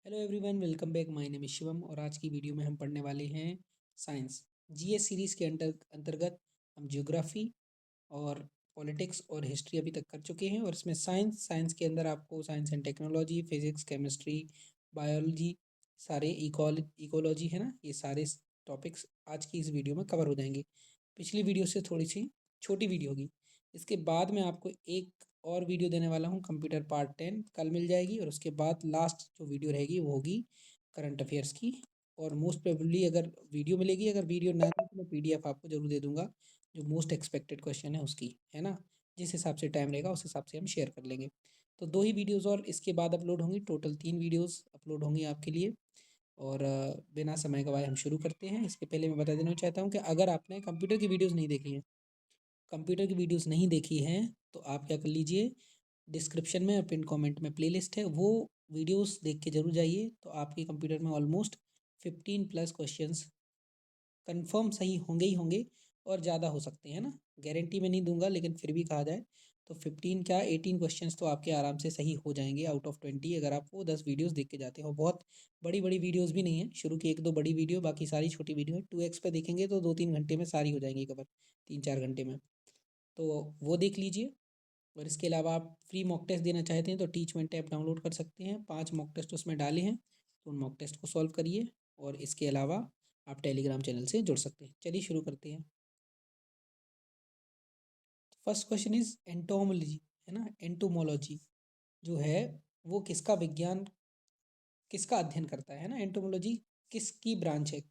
Hello everyone, welcome back. My name is Shivam और आज की वीडियो में हम पढ़ने वाले हैं साइंस जीएस सीरीज़ के अंतर्गत हम ज्योग्राफी और पॉलिटिक्स और हिस्ट्री अभी तक कर चुके हैं। और इसमें साइंस के अंदर आपको science and technology, physics, chemistry, biology, सारे इकोलॉजी है ना, ये सारे टॉपिक्स आज की इस वीडियो में कवर हो जाएंगे। पिछली वीडियो से थोड़ी सी छोटी वीडियो होगी। इसके बाद मैं आपको एक और वीडियो देने वाला हूँ, कंप्यूटर पार्ट 10 कल मिल जाएगी। और उसके बाद लास्ट जो वीडियो रहेगी वो होगी करंट अफेयर्स की। और मोस्ट प्रोबेबली अगर वीडियो मिलेगी, अगर वीडियो ना मिले तो मैं पीडीएफ आपको जरूर दे दूंगा जो मोस्ट एक्सपेक्टेड क्वेश्चन है उसकी, है ना। जिस हिसाब से टाइम रहेगा उस हिसाब से हम शेयर कर लेंगे। तो दो ही वीडियोस और इसके बाद अपलोड होंगी, टोटल 3 वीडियोस अपलोड होंगी आपके लिए। और बिना समय गवाए हम शुरू करते हैं। इसके पहले मैं बता देना चाहता हूँ कि अगर आपने कंप्यूटर की वीडियोस नहीं देखी हैं, तो आप क्या कर लीजिए, डिस्क्रिप्शन में और पिन कमेंट में प्लेलिस्ट है, वो वीडियोस देख के जरूर जाइए। तो आपके कंप्यूटर में ऑलमोस्ट 15+ क्वेश्चंस कंफर्म सही होंगे ही होंगे, और ज़्यादा हो सकते हैं ना। गारंटी में नहीं दूंगा, लेकिन फिर भी कहा जाए तो 15 क्या 18 क्वेश्चंस तो आपके आराम से सही हो जाएंगे आउट ऑफ 20, अगर आप वो 10 वीडियोस देख के जाते हो। बहुत बड़ी बड़ी वीडियोस भी नहीं है, शुरू की 1-2 बड़ी वीडियो, बाकी सारी छोटी वीडियो है। 2x पे देखेंगे तो 2-3 घंटे में सारी हो जाएंगी कवर, 3-4 घंटे में। तो वो देख लीजिए। और इसके अलावा आप फ्री मॉक टेस्ट देना चाहते हैं तो टीचमेंट ऐप डाउनलोड कर सकते हैं। 5 मॉक टेस्ट उसमें डाले हैं, तो उन मॉक टेस्ट को सॉल्व करिए। और इसके अलावा आप टेलीग्राम चैनल से जुड़ सकते हैं। चलिए शुरू करते हैं। फर्स्ट क्वेश्चन इज एंटोमोलॉजी, है ना। एंटोमोलॉजी जो है वो किसका अध्ययन करता है ना। एंटोमोलॉजी किसकी ब्रांच है?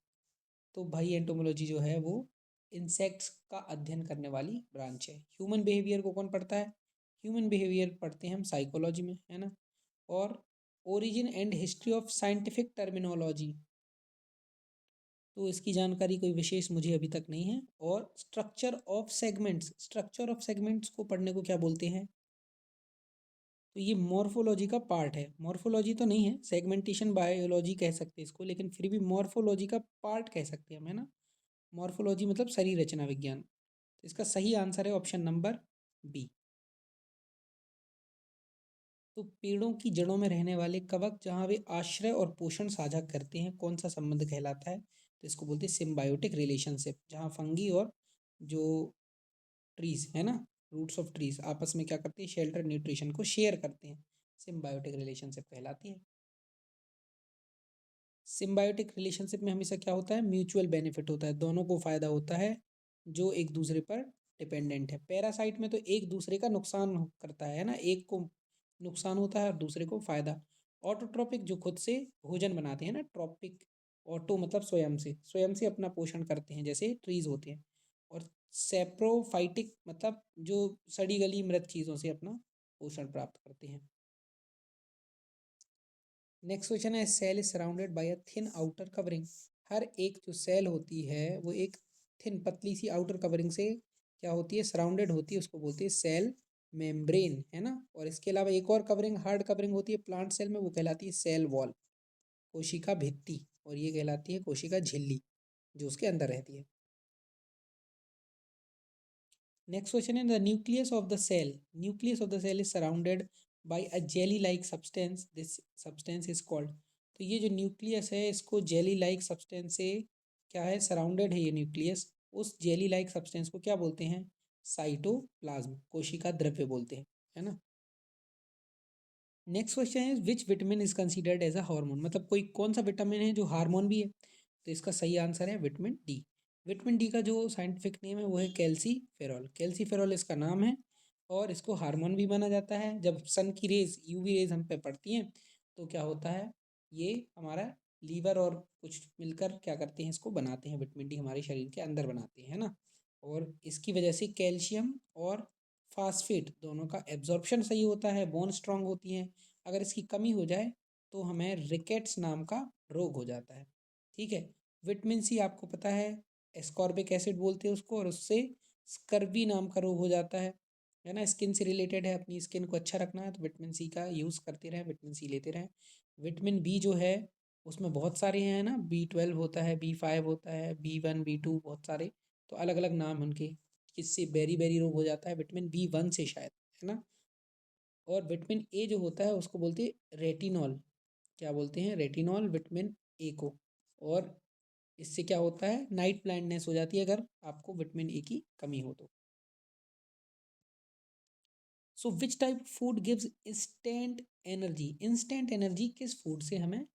तो भाई एंटोमोलॉजी जो है वो इंसेक्ट्स का अध्ययन करने वाली ब्रांच है। ह्यूमन बिहेवियर को कौन पढ़ता है? ह्यूमन बिहेवियर पढ़ते हैं हम साइकोलॉजी में, है ना। और origin and history of scientific terminology, तो इसकी जानकारी कोई विशेष मुझे अभी तक नहीं है। और स्ट्रक्चर ऑफ सेगमेंट्स को पढ़ने को क्या बोलते हैं? तो ये मॉर्फोलॉजी का पार्ट है। मॉर्फोलॉजी तो नहीं है, सेगमेंटेशन बायोलॉजी कह सकते हैं इसको, लेकिन फिर भी मॉर्फोलॉजी का पार्ट कह सकते हैं हम, है ना। मॉर्फोलॉजी मतलब शरीर रचना विज्ञान। तो इसका सही आंसर है ऑप्शन नंबर बी। तो पेड़ों की जड़ों में रहने वाले कवक जहाँ वे आश्रय और पोषण साझा करते हैं, कौन सा संबंध कहलाता है? तो इसको बोलते हैं सिम्बायोटिक रिलेशनशिप। जहाँ फंगी और जो ट्रीज है ना, रूट्स ऑफ ट्रीज आपस में क्या करते हैं, शेल्टर न्यूट्रिशन को शेयर करते हैं, सिम्बायोटिक रिलेशनशिप कहलाती है। सिम्बायोटिक रिलेशनशिप में हमेशा क्या होता है, म्यूचुअल बेनिफिट होता है, दोनों को फायदा होता है जो एक दूसरे पर डिपेंडेंट है। पैरासाइट में तो एक दूसरे का नुकसान करता है ना, एक को नुकसान होता है और दूसरे को फायदा। ऑटोट्रॉपिक जो खुद से भोजन बनाते हैं ना, ट्रॉपिक, ऑटो मतलब स्वयं से अपना पोषण करते हैं, जैसे ट्रीज होते हैं। और सेप्रोफाइटिक मतलब जो सड़ी गली मृत चीज़ों से अपना पोषण प्राप्त करते हैं। नेक्स्ट क्वेश्चन है, cell is surrounded by a thin outer covering. हर एक जो सेल होती है वो एक थिन पतली सी आउटर कवरिंग से क्या होती है, सराउंडेड होती है, उसको बोलते हैं सेल मेम्ब्रेन, है ना। और इसके अलावा एक और कवरिंग, हार्ड कवरिंग होती है प्लांट सेल में, वो कहलाती है सेल वॉल, कोशिका भित्ति। और ये कहलाती है कोशिका झिल्ली, जो उसके अंदर रहती है। नेक्स्ट क्वेश्चन है, the nucleus of the cell, nucleus of the cell is surrounded by a jelly like substance, this substance is called. तो ये जो न्यूक्लियस है इसको जेली लाइक सब्सटेंस से क्या है, सराउंडेड है ये न्यूक्लियस। उस जेली लाइक सब्सटेंस को क्या बोलते हैं? साइटोप्लाज्म, कोशिका द्रव्य बोलते हैं, है ना। नेक्स्ट क्वेश्चन है, which vitamin is considered as a hormone, मतलब कोई कौन सा विटामिन है जो हार्मोन भी है? तो इसका सही आंसर है विटामिन डी। विटामिन डी का जो साइंटिफिक नेम है वो है कैल्सीफेरॉल, कैल्सीफेरॉल इसका नाम है। और इसको हार्मोन भी माना जाता है। जब सन की रेज, यूवी रेज हम पे पड़ती हैं तो क्या होता है, ये हमारा लीवर और कुछ मिलकर क्या करते हैं, इसको बनाते हैं, विटामिन डी हमारे शरीर के अंदर बनाते हैं, है ना। और इसकी वजह से कैल्शियम और फास्फेट दोनों का एब्जॉर्प्शन सही होता है, बोन स्ट्रांग होती हैं। अगर इसकी कमी हो जाए तो हमें रिकेट्स नाम का रोग हो जाता है, ठीक है। विटामिन सी आपको पता है, एस्कॉर्बिक एसिड बोलते हैं उसको, और उससे स्कर्वी नाम का रोग हो जाता है ना। स्किन से रिलेटेड है, अपनी स्किन को अच्छा रखना है तो विटामिन सी का यूज़ करते रहें, विटामिन सी लेते रहें। विटामिन बी जो है उसमें बहुत सारे हैं ना, B12 होता है, B5 होता है, B1 B2 बहुत सारे, तो अलग अलग नाम हैं उनके। किससे बेरी बेरी रोग हो जाता है, विटामिन B1 से शायद, है ना। और विटामिन ए जो होता है उसको बोलते हैं रेटिनॉल, क्या बोलते हैं, रेटिनॉल विटामिन ए को। और इससे क्या होता है, नाइट ब्लाइंडनेस हो जाती है अगर आपको विटामिन ए की कमी हो तो। So which type food gives instant energy, instant energy किस फूड से हमें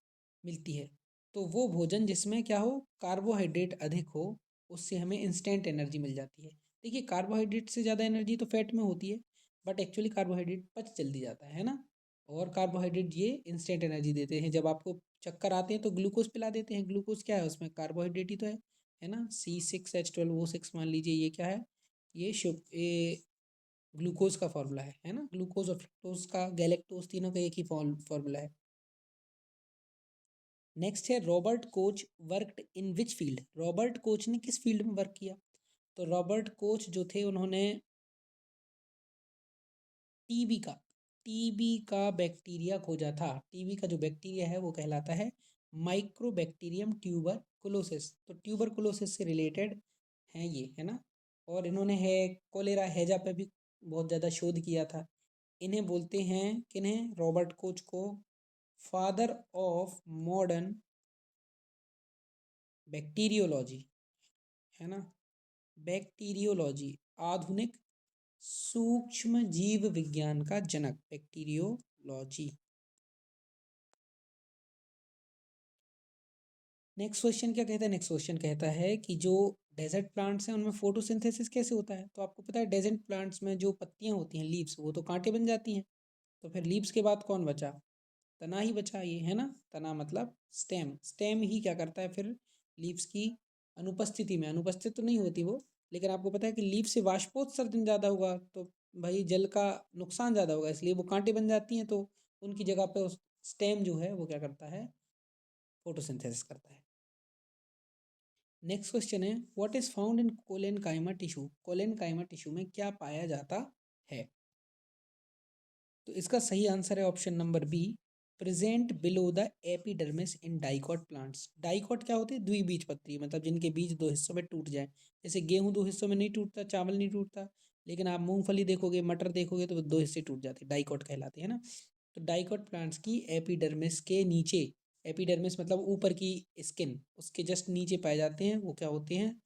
मिलती है? तो वो भोजन जिसमें क्या हो, कार्बोहाइड्रेट अधिक हो, उससे हमें इंस्टेंट एनर्जी मिल जाती है। देखिए कार्बोहाइड्रेट से ज़्यादा एनर्जी तो फैट में होती है, बट एक्चुअली कार्बोहाइड्रेट पच जल्दी जाता है ना। और कार्बोहाइड्रेट ये इंस्टेंट एनर्जी देते हैं। जब आपको चक्कर आते हैं तो ग्लूकोज पिला देते हैं, ग्लूकोज क्या है, उसमें कार्बोहाइड्रेट ही तो है ना। C6H12O6 मान लीजिए, ये क्या है, ये ग्लूकोज का फॉर्मूला है ना। ग्लूकोज और फ्रक्टोज का, गैलेक्टोज, तीनों का एक ही फॉर्मूला है। नेक्स्ट है Robert Koch worked in which field, Robert Koch ने किस फील्ड में वर्क किया? तो रॉबर्ट कोच जो थे उन्होंने टीबी का टीबी का बैक्टीरिया खोजा था। टीबी का जो बैक्टीरिया है वो कहलाता है माइक्रोबैक्टीरियम ट्यूबरकुलोसिस। तो ट्यूबरकुलोसिस से रिलेटेड हैं ये, है ना। और इन्होंने है कोलेरा हैजा पे भी बहुत ज़्यादा शोध किया था। इन्हें बोलते हैं, किन्हें, रॉबर्ट कोच को, फादर ऑफ मॉडर्न बैक्टीरियोलॉजी, है ना। बैक्टीरियोलॉजी, आधुनिक सूक्ष्म जीव विज्ञान का जनक, बैक्टीरियोलॉजी। नेक्स्ट क्वेश्चन क्या कहता है, नेक्स्ट क्वेश्चन कहता है कि जो डेजर्ट प्लांट्स हैं उनमें फोटोसिंथेसिस कैसे होता है? तो आपको पता है डेजर्ट प्लांट्स में जो पत्तियां होती हैं, लीव्स, वो तो कांटे बन जाती हैं। तो फिर लीव्स के बाद कौन बचा? तना ही बचा, ये है ना। तना मतलब स्टेम, स्टेम ही क्या करता है फिर लीव्स की अनुपस्थिति में, अनुपस्थित तो नहीं होती वो, लेकिन आपको पता है कि लीव से वाष्पोत्सर्जन ज़्यादा होगा तो भाई जल का नुकसान ज़्यादा होगा, इसलिए वो कांटे बन जाती हैं। तो उनकी जगह पे उस स्टेम जो है वो क्या करता है, फोटोसिंथेसिस करता है। नेक्स्ट क्वेश्चन है what is found in collenchyma tissue, collenchyma tissue में क्या पाया जाता है? तो इसका सही आंसर है option number B, present below the epidermis in dicot plants. Dicot क्या होती है, द्विबीजपत्री, मतलब जिनके बीज दो हिस्सों में टूट जाए। जैसे गेहूं दो हिस्सों में नहीं टूटता, चावल नहीं टूटता, लेकिन आप मूंगफली देखोगे, मटर देखोगे तो वो दो हिस्से टूट जाते हैं, डाइकॉट कहलाते हैं ना। तो डाइकॉट प्लांट्स की एपिडर्मिस के नीचे, एपिडर्मिस मतलब ऊपर की स्किन, उसके जस्ट नीचे पाए जाते हैं, वो क्या होते हैं,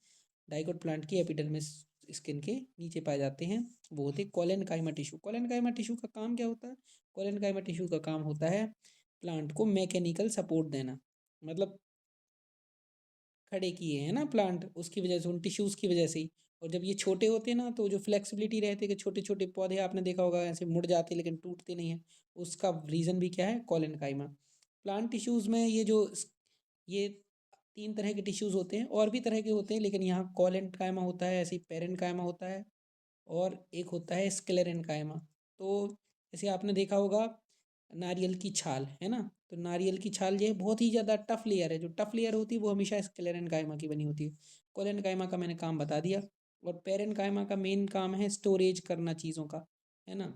डाइकोट प्लांट की एपिडर्मिस स्किन के नीचे पाए जाते हैं, वो होते हैं कोलेनकाइमा टिश्यू। कोलेनकाइमा टिश्यू का काम क्या होता है? कोलेनकाइमा टिश्यू का काम होता है प्लांट को मैकेनिकल सपोर्ट देना, मतलब खड़े किए हैं ना प्लांट, उसकी वजह से, उन टिश्यूज़ की वजह से ही। और जब ये छोटे होते हैं ना तो जो फ्लेक्सिबिलिटी रहती है कि छोटे छोटे पौधे आपने देखा होगा ऐसे मुड़ जाते हैं लेकिन टूटते नहीं हैं, उसका रीज़न भी क्या है, कोलेनकाइमा। प्लांट टिश्यूज़ में ये तीन तरह के टिश्यूज़ होते हैं, और भी तरह के होते हैं, लेकिन यहाँ कोलेनकाइमा होता है, ऐसे ही पेरेनकाइमा होता है, और एक होता है स्क्लेरेनकाइमा। तो जैसे आपने देखा होगा नारियल की छाल, है ना, तो नारियल की छाल ये बहुत ही ज़्यादा टफ लेयर है, जो टफ लेयर होती है वो हमेशा स्क्लेरेनकाइमा की बनी होती है। कोलेनकाइमा का मैंने काम बता दिया। और पेरेनकाइमा का मेन काम है स्टोरेज करना चीज़ों का, है ना,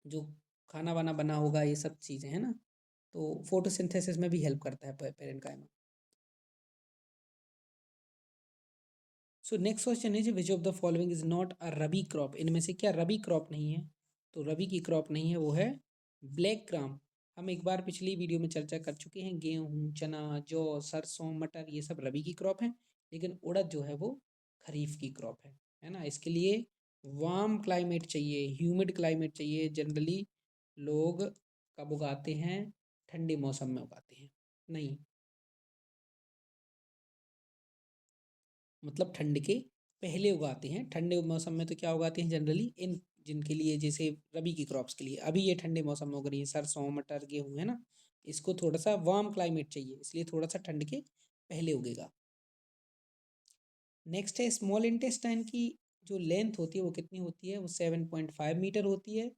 जो खाना वाना बना होगा, ये सब चीज़ें, है ना। तो फोटोसिंथेसिस में भी हेल्प करता है parenchyma. So next question is which of the following is not a rabi crop, इनमें से क्या रबी क्रॉप नहीं है? तो रबी की क्रॉप नहीं है, वो है ब्लैक ग्राम। हम एक बार पिछली वीडियो में चर्चा कर चुके हैं, गेहूँ, चना, जौ, सरसों, मटर, ये सब रबी की क्रॉप हैं, लेकिन उड़द जो है वो खरीफ की क्रॉप है ना। इसके लिए वार्म क्लाइमेट चाहिए, ह्यूमिड क्लाइमेट चाहिए। जनरली लोग कब उगाते हैं, ठंडे मौसम में उगाते हैं, नहीं, मतलब ठंड के पहले उगाते हैं। ठंडे मौसम में तो क्या उगाते हैं जनरली, इन जिनके लिए जैसे रबी की क्रॉप्स के लिए, अभी ये ठंडे मौसम में उग रही है, सरसों, मटर, गेहूँ, है ना। इसको थोड़ा सा वार्म क्लाइमेट चाहिए, इसलिए थोड़ा सा ठंड के पहले उगेगा। नेक्स्ट है स्मॉल इंटेस्टाइन की जो लेंथ होती है वो कितनी होती है? वो 7.5 मीटर होती है।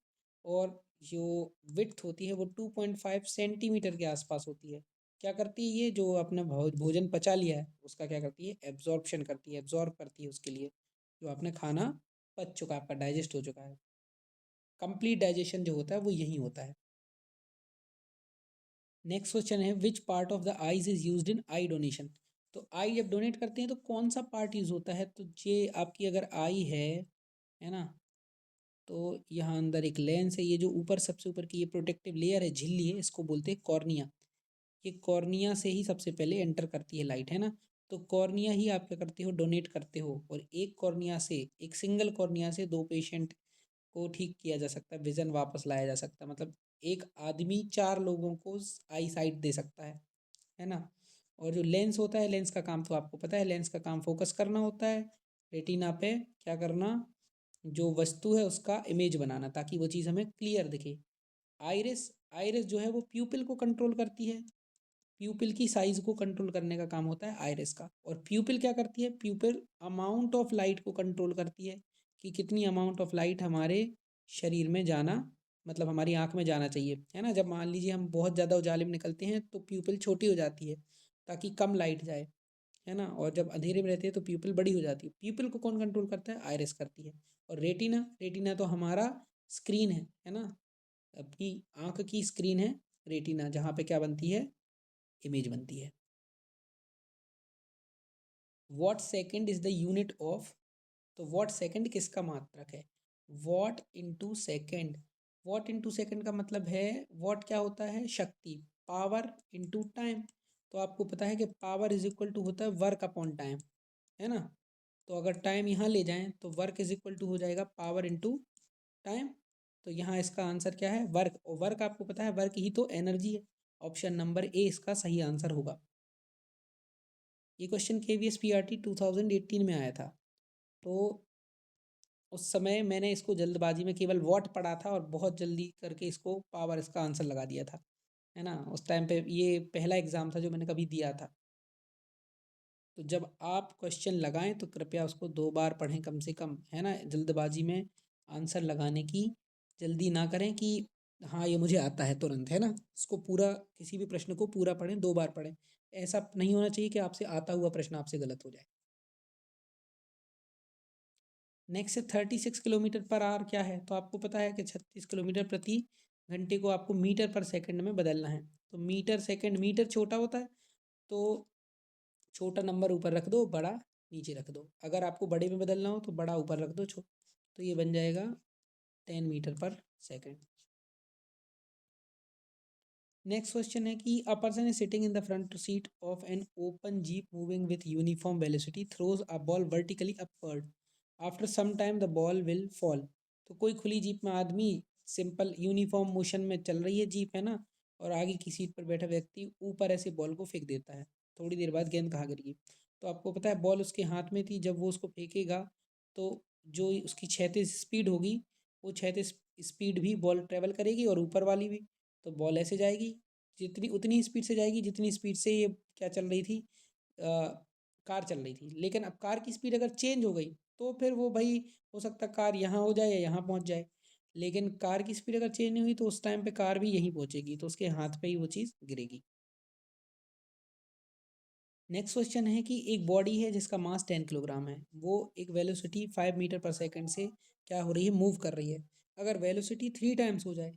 और जो विड्थ होती है वो 2.5 सेंटीमीटर के आसपास होती है। क्या करती है ये, जो अपना भोजन पचा लिया है उसका क्या करती है, एब्जॉर्प्शन करती है, एब्जॉर्ब करती है उसके लिए, जो आपने खाना पच चुका है, आपका डाइजेस्ट हो चुका है। कंप्लीट डाइजेशन जो होता है वो यही होता है। नेक्स्ट क्वेश्चन है which part of the eyes is used in I donation. तो आई जब डोनेट करते हैं तो कौन सा पार्ट यूज होता है? तो ये आपकी अगर आई है ना, तो यहाँ अंदर एक लेंस है, ये जो ऊपर सबसे ऊपर की ये प्रोटेक्टिव लेयर है, झिल्ली है, इसको बोलते हैं कॉर्निया। ये कॉर्निया से ही सबसे पहले एंटर करती है लाइट, है ना। तो कॉर्निया ही आप क्या करते हो, डोनेट करते हो, और एक कॉर्निया से, एक सिंगल कॉर्निया से 2 पेशेंट को ठीक किया जा सकता है, विज़न वापस लाया जा सकता है। मतलब एक आदमी 4 लोगों को आई साइट दे सकता है ना। और जो लेंस होता है, लेंस का काम तो आपको पता है, लेंस का काम फोकस करना होता है, रेटिना पे क्या करना, जो वस्तु है उसका इमेज बनाना, ताकि वो चीज़ हमें क्लियर दिखे। आइरिस, आइरिस जो है वो प्यूपिल को कंट्रोल करती है, प्यूपिल की साइज़ को कंट्रोल करने का काम होता है आइरिस का। और प्यूपिल क्या करती है, प्यूपिल अमाउंट ऑफ लाइट को कंट्रोल करती है, कि कितनी अमाउंट ऑफ लाइट हमारे शरीर में जाना, मतलब हमारी आँख में जाना चाहिए, है ना। जब मान लीजिए हम बहुत ज़्यादा उजाले में निकलते हैं तो प्यूपिल छोटी हो जाती है, ताकि कम लाइट जाए, है ना। और जब अंधेरे में रहते हैं तो प्यूपिल बड़ी हो जाती है। प्यूपिल को कौन कंट्रोल करता है, आइरिस करती है। और रेटिना, रेटिना तो हमारा स्क्रीन है ना, अपनी आँख की स्क्रीन है रेटिना, जहाँ पे क्या बनती है, इमेज बनती है। Watt second is the unit of, तो वॉट सेकेंड किसका मात्रक है, what into second. What into second का मतलब है, वॉट क्या होता है, शक्ति, पावर इंटू टाइम। तो आपको पता है कि पावर इज इक्वल टू होता है वर्क अपॉन टाइम, है ना। तो अगर टाइम यहाँ ले जाएं तो वर्क इज इक्वल टू हो जाएगा पावर इंटू टाइम। तो यहाँ इसका आंसर क्या है, वर्क। और वर्क आपको पता है, वर्क ही तो एनर्जी है। ऑप्शन नंबर ए इसका सही आंसर होगा। ये क्वेश्चन KVS PRT 2018 में आया था। तो उस समय मैंने इसको जल्दबाजी में केवल वॉट पढ़ा था और बहुत जल्दी करके इसको पावर इसका आंसर लगा दिया था, है ना। उस टाइम पे ये पहला एग्ज़ाम था जो मैंने कभी दिया था। तो जब आप क्वेश्चन लगाएं तो कृपया उसको 2 बार पढ़ें कम से कम, है ना। जल्दबाजी में आंसर लगाने की जल्दी ना करें कि हाँ ये मुझे आता है तुरंत, है ना। इसको पूरा, किसी भी प्रश्न को पूरा पढ़ें, 2 बार पढ़ें। ऐसा नहीं होना चाहिए कि आपसे आता हुआ प्रश्न आपसे गलत हो जाए। नेक्स्ट है 36 किलोमीटर पर आवर क्या है, तो आपको पता है कि 36 किलोमीटर प्रति घंटे को आपको मीटर पर सेकंड में बदलना है। तो मीटर सेकंड, मीटर छोटा होता है तो छोटा नंबर ऊपर रख दो, बड़ा नीचे रख दो। अगर आपको बड़े में बदलना हो तो बड़ा ऊपर रख दो, तो ये बन जाएगा 10 मीटर पर सेकंड। नेक्स्ट क्वेश्चन है कि a person is sitting in the front seat of an open jeep moving with uniform velocity throws a ball vertically upward, after some time the ball will fall. तो कोई खुली jeep में आदमी simple uniform motion में चल रही है jeep, है ना, और आगे की सीट पर बैठा व्यक्ति ऊपर ऐसे बॉल को फेंक देता है। थोड़ी देर बाद गेंद कहाँ गिर गई। तो आपको पता है बॉल उसके हाथ में थी, जब वो उसको फेंकेगा तो जो उसकी क्षैतिज स्पीड होगी, वो क्षैतिज स्पीड भी बॉल ट्रेवल करेगी और ऊपर वाली भी। तो बॉल ऐसे जाएगी, जितनी उतनी स्पीड से जाएगी जितनी स्पीड से ये क्या चल रही थी, कार चल रही थी। लेकिन अब कार की स्पीड अगर चेंज हो गई तो फिर वो भाई, हो सकता है कार यहाँ हो जाए या यहाँ पहुँच जाए। लेकिन कार की स्पीड अगर चेंज नहीं हुई तो उस टाइम पे कार भी यहीं पहुँचेगी, तो उसके हाथ पे ही वो चीज़ गिरेगी। नेक्स्ट क्वेश्चन है कि एक बॉडी है जिसका मास 10 किलोग्राम है, वो एक वेलोसिटी 5 मीटर पर सेकंड से क्या हो रही है, मूव कर रही है। अगर वेलोसिटी 3 टाइम्स हो जाए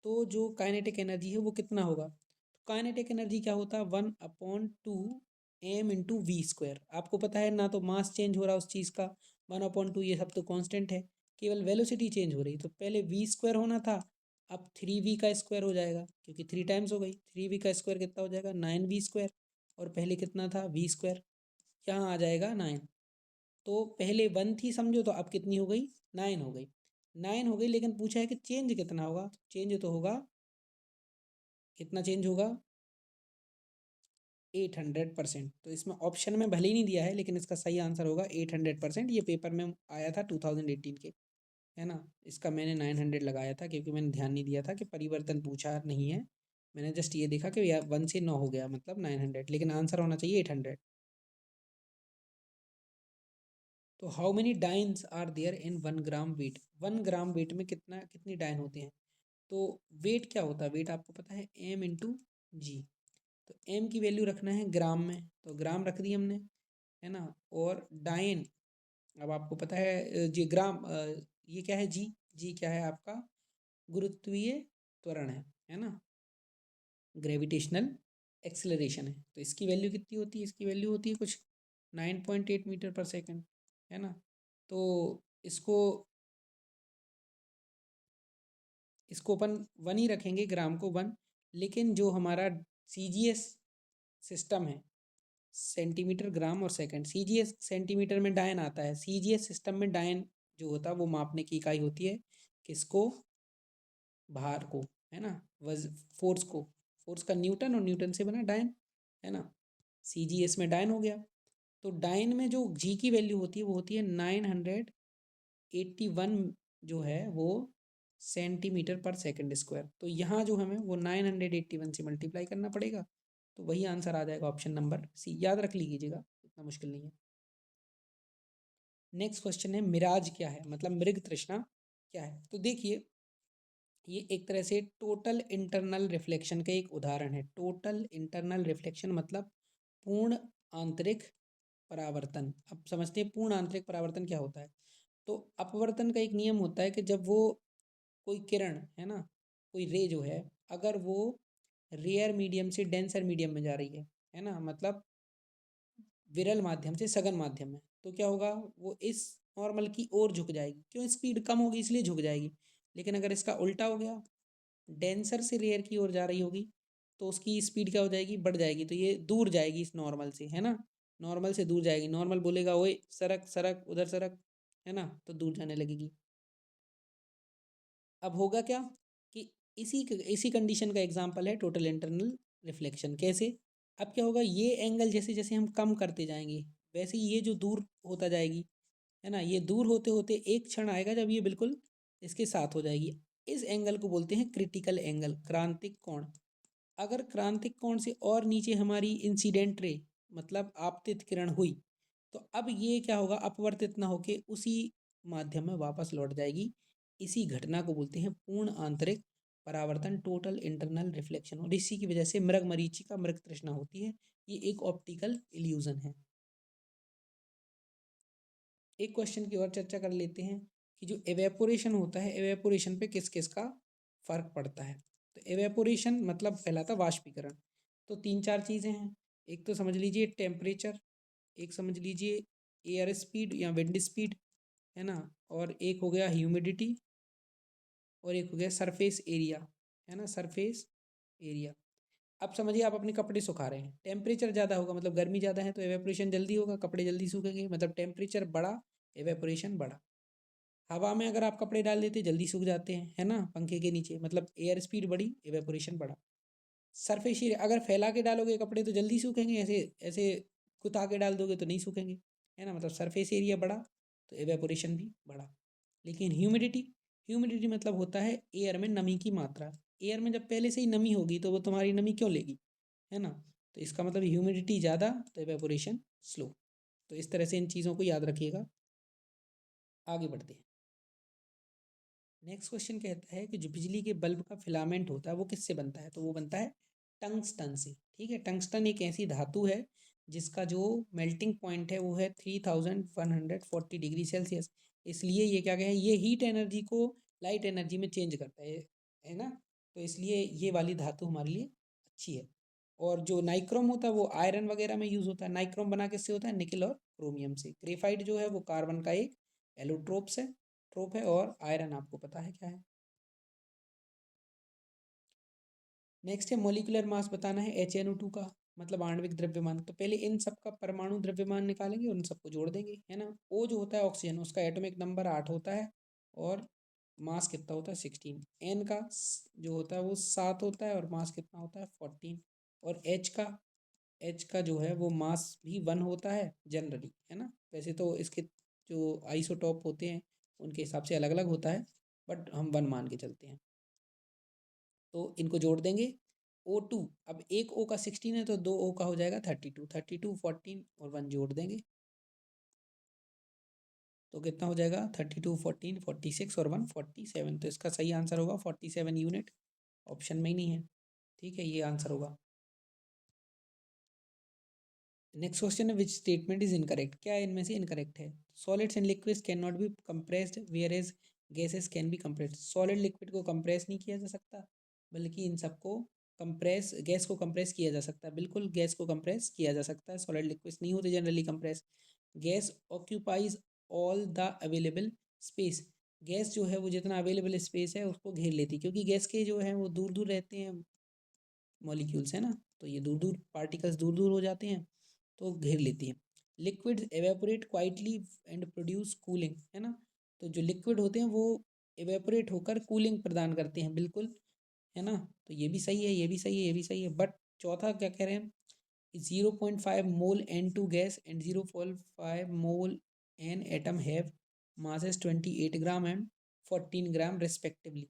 तो जो काइनेटिक एनर्जी है वो कितना होगा। तो काइनेटिक एनर्जी क्या होता है, 1/2 m × v²। आपको पता है ना, तो मास चेंज हो रहा है उस चीज़ का, 1/2, ये सब तो कांस्टेंट है, केवल वेलोसिटी चेंज हो रही। तो पहले v² होना था, अब 3v² हो जाएगा, क्योंकि 3 टाइम्स हो गई। 3v² कितना हो जाएगा, 9v²। और पहले कितना था, v², यहाँ आ जाएगा 9। तो पहले 1 थी समझो, तो अब कितनी हो गई, 9 हो गई। 9 हो गई, लेकिन पूछा है कि चेंज कितना होगा। चेंज तो होगा, कितना चेंज होगा, 800%। तो इसमें ऑप्शन में भले ही नहीं दिया है, लेकिन इसका सही आंसर होगा 800%। ये पेपर में आया था 2018 के, है ना। इसका मैंने 900 लगाया था, क्योंकि मैंने ध्यान नहीं दिया था कि परिवर्तन पूछा नहीं है। मैंने जस्ट ये देखा कि यार 1 से 9 हो गया, मतलब 900, लेकिन आंसर होना चाहिए 800। तो how many dynes are there in 1 gram weight, 1 gram weight में कितनी डाइन होते हैं। तो वेट क्या होता है, वेट आपको पता है m × g। तो m की वैल्यू रखना है ग्राम में, तो ग्राम रख दी हमने, है ना। और डाइन, अब आपको पता है जी ग्राम, ये क्या है, जी, जी क्या है आपका, गुरुत्वीय त्वरण है ना, ग्रेविटेशनल एक्सेलरेशन है। तो इसकी वैल्यू कितनी होती है, इसकी वैल्यू होती है कुछ 9.8 मीटर पर सेकंड, है ना। तो इसको इसको अपन 1 ही रखेंगे, ग्राम को 1। लेकिन जो हमारा CGS सिस्टम है, सेंटीमीटर, ग्राम और सेकंड। CGS सेंटीमीटर में डायन आता है, CGS सिस्टम में डायन जो होता है वो मापने की इकाई होती है किसको, भार को, है ना, फोर्स को। फोर्स का न्यूटन और न्यूटन से बना डायन, है ना। CGS में डायन हो गया। तो डायन में जो जी की वैल्यू होती है वो होती है 981 जो है वो सेंटीमीटर पर सेकंड स्क्वायर। तो यहाँ जो हमें वो 981 से मल्टीप्लाई करना पड़ेगा, तो वही आंसर आ जाएगा ऑप्शन नंबर सी। याद रख लीजिएगा, इतना मुश्किल नहीं है। नेक्स्ट क्वेश्चन है मिराज क्या है, मतलब मृग तृष्णा क्या है। तो देखिए ये एक तरह से टोटल इंटरनल रिफ्लेक्शन का एक उदाहरण है। टोटल इंटरनल रिफ्लेक्शन मतलब पूर्ण आंतरिक परावर्तन। अब समझते हैं पूर्ण आंतरिक परावर्तन क्या होता है। तो अपवर्तन का एक नियम होता है कि जब वो कोई किरण है ना, कोई रे जो है, अगर वो रेयर मीडियम से डेंसर मीडियम में जा रही है ना, मतलब विरल माध्यम से सघन माध्यम में, तो क्या होगा, वो इस नॉर्मल की ओर झुक जाएगी। क्यों, स्पीड कम होगी इसलिए झुक जाएगी। लेकिन अगर इसका उल्टा हो गया, डेंसर से रेयर की ओर जा रही होगी, तो उसकी स्पीड क्या हो जाएगी, बढ़ जाएगी। तो ये दूर जाएगी इस नॉर्मल से, है ना, नॉर्मल से दूर जाएगी। नॉर्मल बोलेगा ओए सरक सरक उधर सरक, है ना, तो दूर जाने लगेगी। अब होगा क्या कि इसी कंडीशन का एग्जांपल है टोटल इंटरनल रिफ्लेक्शन। कैसे, अब क्या होगा, ये एंगल जैसे जैसे हम कम करते जाएंगे वैसे ही ये जो दूर होता जाएगी, है ना, ये दूर होते होते एक क्षण आएगा जब ये बिल्कुल इसके साथ हो जाएगी। इस एंगल को बोलते हैं क्रिटिकल एंगल, क्रांतिक कोण। अगर क्रांतिक कोण से और नीचे हमारी इंसिडेंट रे मतलब आपतित किरण हुई, तो अब ये क्या होगा, अपवर्तित ना होके उसी माध्यम में वापस लौट जाएगी। इसी घटना को बोलते हैं पूर्ण आंतरिक परावर्तन, टोटल इंटरनल रिफ्लेक्शन। और इसी की वजह से मृग मरीचिका, मृग तृष्णा होती है। ये एक ऑप्टिकल इल्यूजन है। एक क्वेश्चन की और चर्चा कर लेते हैं कि जो एवेपोरेशन होता है, एवेपोरेशन पे किस किस का फर्क पड़ता है। तो एवेपोरेशन मतलब कहलाता वाष्पीकरण। तो तीन चार चीज़ें हैं। एक तो समझ लीजिए टेम्परेचर, एक समझ लीजिए एयर स्पीड या विंड स्पीड, है ना, और एक हो गया ह्यूमिडिटी, और एक हो गया सरफेस एरिया, है ना, सरफेस एरिया। अब समझिए आप अपने कपड़े सुखा रहे हैं, टेम्परेचर ज़्यादा होगा मतलब गर्मी ज़्यादा है तो एवेपोरेशन जल्दी होगा, कपड़े जल्दी सूखेंगे, मतलब टेम्परेचर बढ़ा एवेपोरेशन बढ़ा। हवा में अगर आप कपड़े डाल देते जल्दी सूख जाते हैं, है ना, पंखे के नीचे, मतलब एयर स्पीड बढ़ी एवेपोरेशन बढ़ा। सरफेस एरिया अगर फैला के डालोगे कपड़े तो जल्दी सूखेंगे, ऐसे ऐसे कुता के डाल दोगे तो नहीं सूखेंगे, है ना, मतलब सरफेस एरिया बढ़ा तो एवेपोरेशन भी बढ़ा। लेकिन ह्यूमिडिटी, ह्यूमिडिटी मतलब होता है एयर में नमी की मात्रा। एयर में जब पहले से ही नमी होगी तो वो तुम्हारी नमी क्यों लेगी, है ना। तो इसका मतलब ह्यूमिडिटी ज़्यादा तो एवेपोरेशन स्लो। तो इस तरह से इन चीज़ों को याद रखिएगा। आगे बढ़ते हैं। नेक्स्ट क्वेश्चन कहता है कि जो बिजली के बल्ब का फिलामेंट होता है वो किससे बनता है। तो वो बनता है टंगस्टन से। ठीक है, टंगस्टन एक ऐसी धातु है जिसका जो मेल्टिंग पॉइंट है वो है 3140 डिग्री सेल्सियस। इसलिए ये क्या है, ये हीट एनर्जी को लाइट एनर्जी में चेंज करता है ना। तो इसलिए ये वाली धातु हमारे लिए अच्छी है। और जो नाइक्रोम होता है वो आयरन वगैरह में यूज़ होता है। नाइक्रोम बना किससे होता है, निकल और क्रोमियम से। ग्रेफाइट जो है वो कार्बन का एक एलोट्रोप्स है, ट्रोप है। और आयरन आपको पता है क्या है। नेक्स्ट है मोलिकुलर मास बताना है HNO2 का, मतलब आणविक द्रव्यमान। तो पहले इन सब का परमाणु द्रव्यमान निकालेंगे और उन सबको जोड़ देंगे, है ना। O जो होता है ऑक्सीजन, उसका एटॉमिक नंबर 8 होता है और मास कितना होता है 16। N का जो होता है वो 7 होता है और मास कितना होता है 14। और H का जो है वो मास भी 1 होता है जनरली, है ना। वैसे तो इसके जो आइसोटॉप होते हैं उनके हिसाब से अलग अलग होता है, बट हम 1 मान के चलते हैं। तो इनको जोड़ देंगे। O2, अब एक O का 16 है तो 2 O का हो जाएगा 32। 32, 14 और 1 जोड़ देंगे तो कितना हो जाएगा 32, 14, 46 और 1 47। तो इसका सही आंसर होगा 47 यूनिट। ऑप्शन में ही नहीं है। ठीक है, ये आंसर होगा। नेक्स्ट क्वेश्चन है विच स्टेटमेंट इज इनकरेक्ट। क्या इनमें से इनकरेक्ट है। Solids and liquids can not be compressed whereas gases can be compressed. Solid liquid को कंप्रेस नहीं किया जा सकता, बल्कि इन सबको कंप्रेस, गैस को कंप्रेस किया जा सकता है। बिल्कुल गैस को कंप्रेस किया जा सकता है, सॉलिड लिक्विड्स नहीं होते generally compress. Gas occupies all the available space. Gas जो है वो जितना अवेलेबल स्पेस है उसको घेर लेती है, क्योंकि गैस के जो है वो दूर दूर रहते हैं मॉलिक्यूल्स, है ना। तो ये दूर दूर पार्टिकल्स दूर दूर हो जाते हैं तो घेर लेती हैं। Liquids evaporate quietly and produce cooling, है ना। तो जो लिक्विड होते हैं वो एवेपोरेट होकर कूलिंग प्रदान करते हैं, बिल्कुल, है ना। तो ये भी सही है, ये भी सही है, ये भी सही है। बट चौथा क्या कह रहे हैं, 0.5 मोल N2 gas and 0.5 mole an atom have masses 28 gram and 14 gram respectively.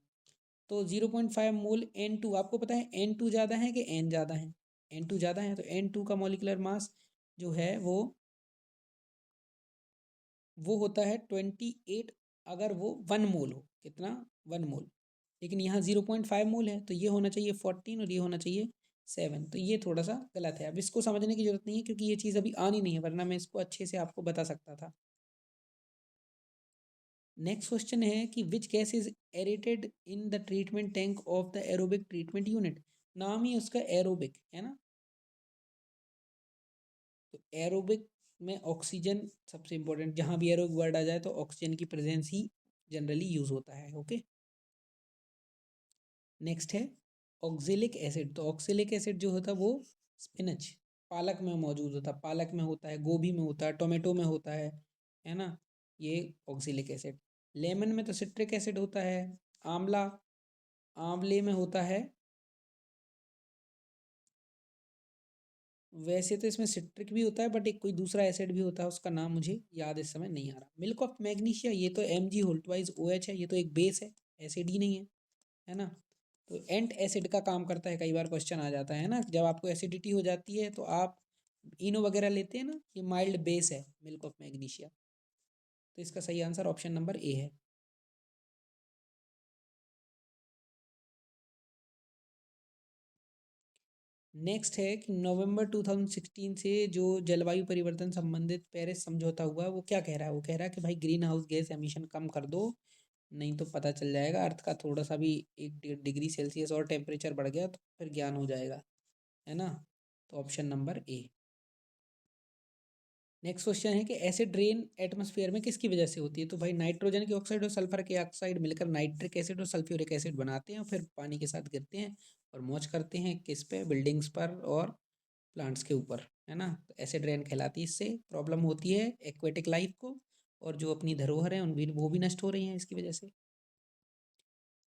तो 0.5 मोल N2, आपको पता है N2 ज़्यादा है कि N ज़्यादा है? N2 ज़्यादा है, तो N2 का मॉलिकुलर मास जो है वो होता है 28, अगर वो 1 मोल हो। कितना? 1 मोल। लेकिन यहाँ 0.5 मोल है, तो ये होना चाहिए 14 और ये होना चाहिए 7। तो ये थोड़ा सा गलत है। अब इसको समझने की जरूरत नहीं है क्योंकि ये चीज़ अभी आनी नहीं है, वरना मैं इसको अच्छे से आपको बता सकता था। नेक्स्ट क्वेश्चन है कि which gas is aerated in the treatment tank of the aerobic treatment unit. नाम ही उसका एरोबिक है ना। तो एरोबिक में ऑक्सीजन सबसे इंपॉर्टेंट, जहाँ भी एरोबिक वर्ड आ जाए तो ऑक्सीजन की प्रेजेंस ही जनरली यूज होता है। ओके, नेक्स्ट है ऑक्जेलिक एसिड। तो ऑक्जेलिक एसिड जो होता है वो स्पिनच, पालक में मौजूद होता है, पालक में होता है, गोभी में होता है, टोमेटो में होता है ना। ये ऑक्जेलिक एसिड। लेमन में तो सिट्रिक एसिड होता है। आंवला, आंवले में होता है, वैसे तो इसमें सिट्रिक भी होता है बट एक कोई दूसरा एसिड भी होता है, उसका नाम मुझे याद इस समय नहीं आ रहा। मिल्क ऑफ मैग्नीशिया, ये तो Mg होल्ट वाइज OH है, ये तो एक बेस है, एसिड ही नहीं है ना। तो एंट एसिड का काम करता है, कई बार क्वेश्चन आ जाता है ना, जब आपको एसिडिटी हो जाती है तो आप इनो वगैरह लेते हैं ना, ये माइल्ड बेस है मिल्क ऑफ मैग्नीशिया। तो इसका सही आंसर ऑप्शन नंबर ए है। नेक्स्ट है कि नवंबर 2016 से जो जलवायु परिवर्तन संबंधित पेरिस समझौता हुआ है वो क्या कह रहा है? वो कह रहा है कि भाई ग्रीन हाउस गैस एमिशन कम कर दो, नहीं तो पता चल जाएगा अर्थ का थोड़ा सा भी 1-1.5 डिग्री सेल्सियस और टेम्परेचर बढ़ गया तो फिर ज्ञान हो जाएगा, है ना। तो option number A. Next question है कि एसिड रेन एटमॉस्फेयर में किसकी वजह से होती है? तो भाई नाइट्रोजन के ऑक्साइड और सल्फर के ऑक्साइड मिलकर नाइट्रिक एसिड और सल्फ्यूरिक एसिड बनाते हैं और फिर पानी के साथ गिरते हैं और मौज करते हैं किस पे? बिल्डिंग्स पर और प्लांट्स के ऊपर, है ना। तो एसिड रेन कहलाती है। इससे प्रॉब्लम होती है एक्वेटिक लाइफ को, और जो अपनी धरोहर है उन भी वो भी नष्ट हो रही हैं इसकी वजह से।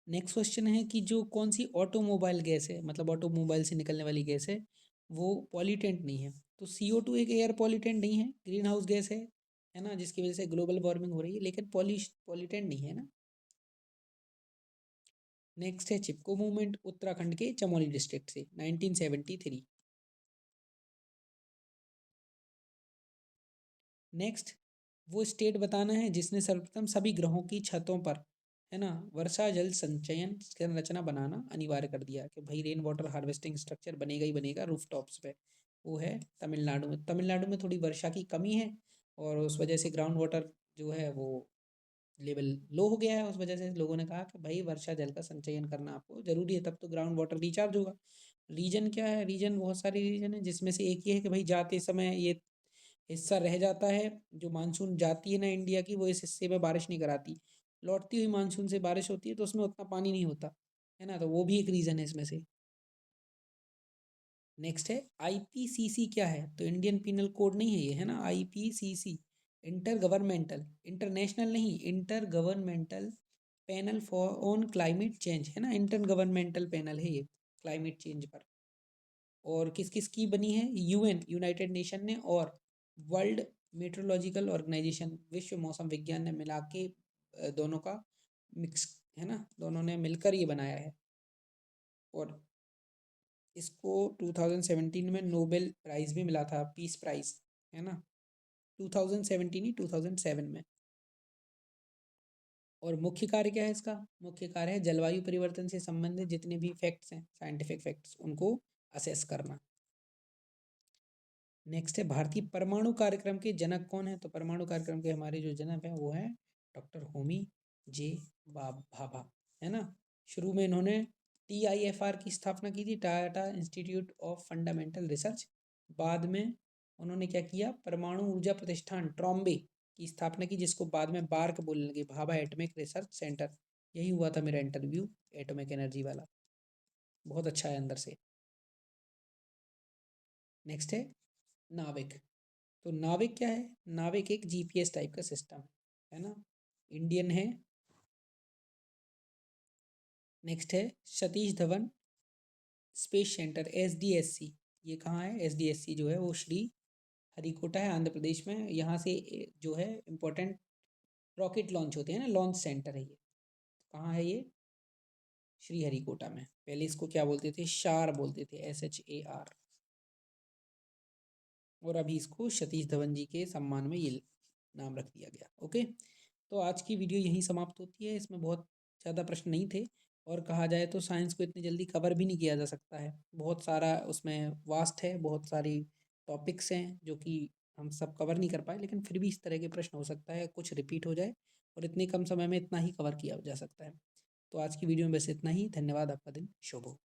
नेक्स्ट क्वेश्चन है कि जो कौन सी ऑटोमोबाइल गैस है, मतलब ऑटोमोबाइल से निकलने वाली गैस है, वो पॉल्यूटेंट नहीं है? तो CO2 एक एयर पॉल्यूटेंट नहीं है, ग्रीन हाउस गैस है ना, जिसकी वजह से ग्लोबल वार्मिंग हो रही है, लेकिन पॉल्यूटेंट नहीं है ना। नेक्स्ट है चिपको मूवमेंट, उत्तराखंड के चमोली डिस्ट्रिक्ट से 1973। नेक्स्ट, वो स्टेट बताना है जिसने सर्वप्रथम सभी ग्रहों की छतों पर, है ना, वर्षा जल संचयन संरचना बनाना अनिवार्य कर दिया कि भाई रेन वाटर हार्वेस्टिंग स्ट्रक्चर बनेगा ही बनेगा रूफ टॉप्स पे। वो है तमिलनाडु में। तमिलनाडु में थोड़ी वर्षा की कमी है और उस वजह से ग्राउंड वाटर जो है वो लेवल लो हो गया है। उस वजह से लोगों ने कहा कि भाई वर्षा जल का संचयन करना आपको जरूरी है, तब तो ग्राउंड वाटर रिचार्ज होगा। रीजन क्या है? रीजन बहुत सारे रीजन है, जिसमें से एक ये है कि भाई जाते समय ये हिस्सा रह जाता है, जो मानसून जाती है ना इंडिया की, वो इस हिस्से में बारिश नहीं कराती। लौटती हुई मानसून से बारिश होती है तो उसमें उतना पानी नहीं होता, है ना। तो वो भी एक रीज़न है इसमें से। नेक्स्ट है IPCC क्या है? तो इंडियन पिनल कोड नहीं है ये, है ना। IPCC इंटर गवर्नमेंटल, इंटरनेशनल नहीं, inter governmental panel for on climate change, है ना। इंटर गवर्नमेंटल पैनल है ये क्लाइमेट चेंज पर। और किस किस की बनी है? UN, यूनाइटेड नेशन ने, और वर्ल्ड मेट्रोलॉजिकल ऑर्गेनाइजेशन, विश्व मौसम विज्ञान ने मिला के दोनों का मिक्स, है ना, दोनों ने मिलकर ये बनाया है। और इसको 2017 में नोबेल प्राइज़ भी मिला था, पीस प्राइज़, है ना। 2017 ही 2007 में। और मुख्य कार्य क्या है इसका? मुख्य कार्य है जलवायु परिवर्तन से संबंधित जितने भी फैक्ट्स हैं, साइंटिफिक फैक्ट्स, उनको असेस करना। नेक्स्ट है भारतीय परमाणु कार्यक्रम के जनक कौन है? तो परमाणु कार्यक्रम के हमारे जो जनक हैं वो हैं डॉक्टर होमी जे भाभा, है ना। शुरू में इन्होंने TIFR की स्थापना की थी, Tata institute of fundamental research. बाद में उन्होंने क्या किया? परमाणु ऊर्जा प्रतिष्ठान ट्रॉम्बे की स्थापना की, जिसको बाद में बार्क बोलने लगे, भाभा एटॉमिक रिसर्च सेंटर। यही हुआ था मेरा इंटरव्यू एटॉमिक एनर्जी वाला, बहुत अच्छा है अंदर से। नेक्स्ट है नाविक। तो नाविक क्या है? नाविक एक जीपीएस टाइप का सिस्टम है ना, इंडियन है। नेक्स्ट है Satish Dhawan space centre, SDSC. ये कहाँ है? एसडीएससी जो है वो श्री हरिकोटा है, आंध्र प्रदेश में। यहाँ से जो है इम्पोर्टेंट रॉकेट लॉन्च होते हैं ना, लॉन्च सेंटर है ये। कहाँ है ये? श्री हरिकोटा में। पहले इसको क्या बोलते थे? शार बोलते थे, SHAR। और अभी इसको सतीश धवन जी के सम्मान में ये नाम रख दिया गया। ओके, तो आज की वीडियो यहीं समाप्त होती है। इसमें बहुत ज़्यादा प्रश्न नहीं थे, और कहा जाए तो साइंस को इतनी जल्दी कवर भी नहीं किया जा सकता है। बहुत सारा उसमें वास्ट है, बहुत सारी टॉपिक्स हैं जो कि हम सब कवर नहीं कर पाए, लेकिन फिर भी इस तरह के प्रश्न हो सकता है कुछ रिपीट हो जाए, और इतने कम समय में इतना ही कवर किया जा सकता है। तो आज की वीडियो में बस इतना ही। धन्यवाद, आपका दिन शुभ हो।